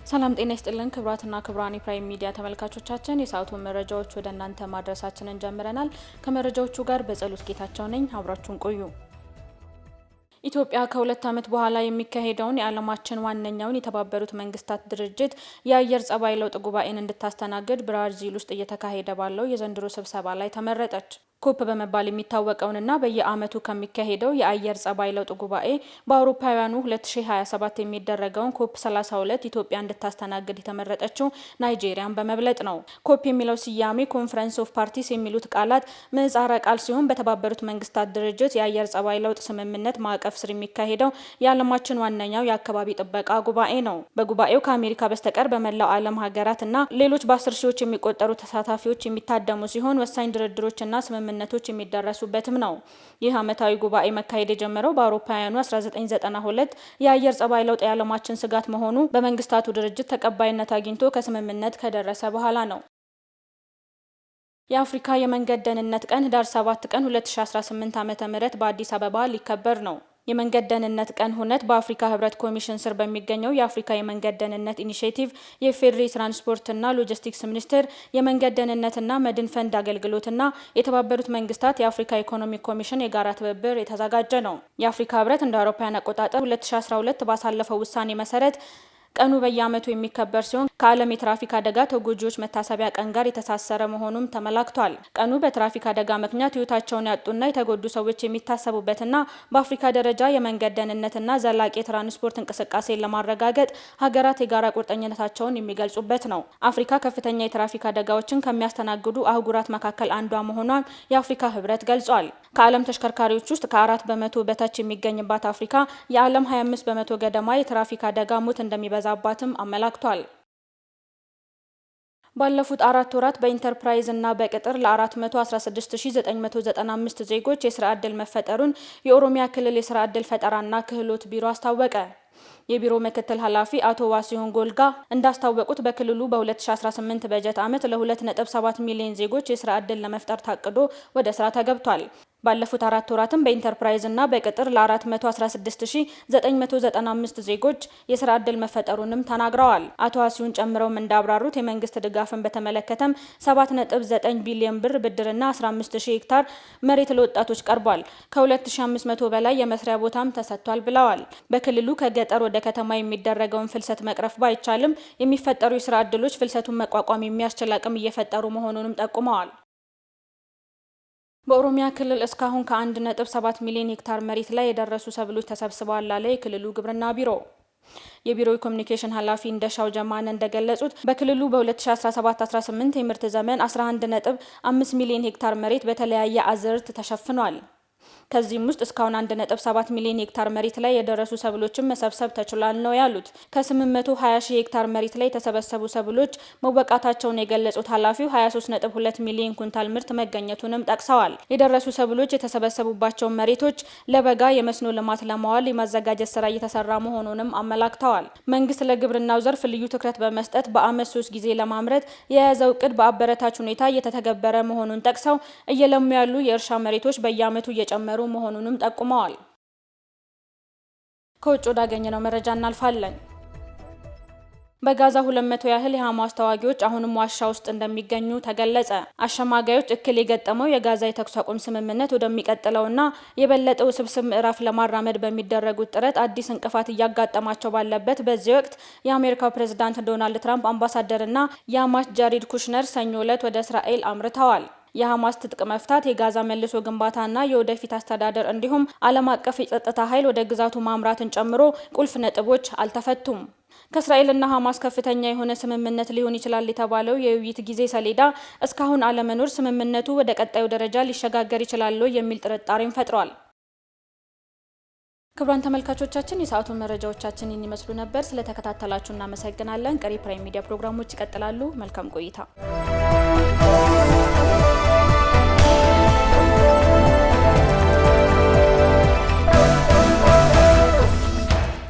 ሰላም ጤና ይስጥልን ክብራትና ክብራን የፕራይም ሚዲያ ተመልካቾቻችን የሰዓቱን መረጃዎች ወደ እናንተ ማድረሳችንን ጀምረናል። ከመረጃዎቹ ጋር በጸሎት ጌታቸው ነኝ። አብራችሁን ቆዩ። ኢትዮጵያ ከሁለት ዓመት በኋላ የሚካሄደውን የዓለማችን ዋነኛውን የተባበሩት መንግስታት ድርጅት የአየር ጸባይ ለውጥ ጉባኤን እንድታስተናግድ ብራዚል ውስጥ እየተካሄደ ባለው የዘንድሮ ስብሰባ ላይ ተመረጠች። ኮፕ በመባል የሚታወቀውንና በየዓመቱ ከሚካሄደው የአየር ጸባይ ለውጥ ጉባኤ በአውሮፓውያኑ 2027 የሚደረገውን ኮፕ 32 ኢትዮጵያ እንድታስተናግድ የተመረጠችው ናይጄሪያን በመብለጥ ነው። ኮፕ የሚለው ስያሜ ኮንፈረንስ ኦፍ ፓርቲስ የሚሉት ቃላት ምህጻረ ቃል ሲሆን በተባበሩት መንግስታት ድርጅት የአየር ጸባይ ለውጥ ስምምነት ማዕቀፍ ስር የሚካሄደው የዓለማችን ዋነኛው የአካባቢ ጥበቃ ጉባኤ ነው። በጉባኤው ከአሜሪካ በስተቀር በመላው ዓለም ሀገራትና ሌሎች በ10 ሺዎች የሚቆጠሩ ተሳታፊዎች የሚታደሙ ሲሆን ወሳኝ ድርድሮችና ስምምነቶች የሚደረሱበትም ነው። ይህ ዓመታዊ ጉባኤ መካሄድ የጀመረው በአውሮፓውያኑ 1992 የአየር ጸባይ ለውጥ የዓለማችን ስጋት መሆኑ በመንግስታቱ ድርጅት ተቀባይነት አግኝቶ ከስምምነት ከደረሰ በኋላ ነው። የአፍሪካ የመንገድ ደህንነት ቀን ህዳር 7 ቀን 2018 ዓ.ም በአዲስ አበባ ሊከበር ነው። የመንገድ ደህንነት ቀን ሁነት በአፍሪካ ህብረት ኮሚሽን ስር በሚገኘው የአፍሪካ የመንገድ ደህንነት ኢኒሼቲቭ የፌዴራል ትራንስፖርትና ሎጂስቲክስ ሚኒስቴር የመንገድ ደህንነትና መድን ፈንድ አገልግሎትና የተባበሩት መንግስታት የአፍሪካ ኢኮኖሚክ ኮሚሽን የጋራ ትብብር የተዘጋጀ ነው። የአፍሪካ ህብረት እንደ አውሮፓውያን አቆጣጠር 2012 ባሳለፈው ውሳኔ መሰረት ቀኑ በየዓመቱ የሚከበር ሲሆን ከዓለም የትራፊክ አደጋ ተጎጂዎች መታሰቢያ ቀን ጋር የተሳሰረ መሆኑም ተመላክቷል። ቀኑ በትራፊክ አደጋ ምክንያት ህይወታቸውን ያጡና የተጎዱ ሰዎች የሚታሰቡበትና በአፍሪካ ደረጃ የመንገድ ደህንነትና ዘላቂ የትራንስፖርት እንቅስቃሴን ለማረጋገጥ ሀገራት የጋራ ቁርጠኝነታቸውን የሚገልጹበት ነው። አፍሪካ ከፍተኛ የትራፊክ አደጋዎችን ከሚያስተናግዱ አህጉራት መካከል አንዷ መሆኗን የአፍሪካ ህብረት ገልጿል። ከዓለም ተሽከርካሪዎች ውስጥ ከ4 በመቶ በታች የሚገኝባት አፍሪካ የዓለም 25 በመቶ ገደማ የትራፊክ አደጋ ሞት እንደሚበዛባትም አመላክቷል። ባለፉት 4 ወራት በኢንተርፕራይዝ እና በቅጥር ለ416995 ዜጎች የስራ ዕድል መፈጠሩን የኦሮሚያ ክልል የስራ ዕድል ፈጠራና ክህሎት ቢሮ አስታወቀ። የቢሮ ምክትል ኃላፊ አቶ ዋሲሁን ጎልጋ እንዳስታወቁት በክልሉ በ2018 በጀት ዓመት ለ2.7 ሚሊዮን ዜጎች የስራ ዕድል ለመፍጠር ታቅዶ ወደ ስራ ተገብቷል። ባለፉት 4 ወራትም በኢንተርፕራይዝ እና በቅጥር ለ416995 ዜጎች የስራ ዕድል መፈጠሩንም ተናግረዋል። አቶ ዋሲሁን ጨምረውም እንዳብራሩት የመንግስት ድጋፍን በተመለከተም 7.9 ቢሊዮን ብር ብድርና 15000 ሄክታር መሬት ለወጣቶች ቀርቧል። ከ2500 በላይ የመስሪያ ቦታም ተሰጥቷል ብለዋል። በክልሉ ከገጠር ወደ ከተማ የሚደረገውን ፍልሰት መቅረፍ ባይቻልም የሚፈጠሩ የስራ ዕድሎች ፍልሰቱን መቋቋም የሚያስችል አቅም እየፈጠሩ መሆኑንም ጠቁመዋል። በኦሮሚያ ክልል እስካሁን ከ1.7 ሚሊዮን ሄክታር መሬት ላይ የደረሱ ሰብሎች ተሰብስበዋል አለ የክልሉ ግብርና ቢሮ። የቢሮው ኮሚኒኬሽን ኃላፊ እንደሻው ጀማነ እንደገለጹት በክልሉ በ2017-18 የምርት ዘመን 11.5 ሚሊዮን ሄክታር መሬት በተለያየ አዝርዕት ተሸፍኗል። ከዚህም ውስጥ እስካሁን 1.7 ሚሊዮን ሄክታር መሬት ላይ የደረሱ ሰብሎችን መሰብሰብ ተችሏል ነው ያሉት። ከ820 ሺህ ሄክታር መሬት ላይ የተሰበሰቡ ሰብሎች መወቃታቸውን የገለጹት ኃላፊው 23.2 ሚሊዮን ኩንታል ምርት መገኘቱንም ጠቅሰዋል። የደረሱ ሰብሎች የተሰበሰቡባቸው መሬቶች ለበጋ የመስኖ ልማት ለማዋል የማዘጋጀት ስራ እየተሰራ መሆኑንም አመላክተዋል። መንግስት ለግብርናው ዘርፍ ልዩ ትኩረት በመስጠት በአመት 3 ጊዜ ለማምረት የያዘው እቅድ በአበረታች ሁኔታ እየተተገበረ መሆኑን ጠቅሰው እየለሙ ያሉ የእርሻ መሬቶች በየዓመቱ እየጨመሩ መሆኑንም ጠቁመዋል። ከውጭ ወዳገኘነው መረጃ እናልፋለን። በጋዛ 200 ያህል የሐማስ ተዋጊዎች አሁንም ዋሻ ውስጥ እንደሚገኙ ተገለጸ። አሸማጋዮች እክል የገጠመው የጋዛ የተኩስ አቁም ስምምነት ወደሚቀጥለውና የበለጠ ውስብስብ ምዕራፍ ለማራመድ በሚደረጉት ጥረት አዲስ እንቅፋት እያጋጠማቸው ባለበት በዚህ ወቅት የአሜሪካው ፕሬዝዳንት ዶናልድ ትራምፕ አምባሳደርና የሐማስ ጃሪድ ኩሽነር ሰኞ ዕለት ወደ እስራኤል አምርተዋል። የሐማስ ትጥቅ መፍታት፣ የጋዛ መልሶ ግንባታና የወደፊት አስተዳደር እንዲሁም ዓለም አቀፍ የጸጥታ ኃይል ወደ ግዛቱ ማምራትን ጨምሮ ቁልፍ ነጥቦች አልተፈቱም። ከእስራኤልና ሐማስ ከፍተኛ የሆነ ስምምነት ሊሆን ይችላል የተባለው የውይይት ጊዜ ሰሌዳ እስካሁን አለመኖር ስምምነቱ ወደ ቀጣዩ ደረጃ ሊሸጋገር ይችላል የሚል ጥርጣሬን ፈጥሯል። ክቡራን ተመልካቾቻችን የሰዓቱን መረጃዎቻችን ይመስሉ ነበር። ስለተከታተላችሁ እናመሰግናለን። ቀሪ ፕራይም ሚዲያ ፕሮግራሞች ይቀጥላሉ። መልካም ቆይታ።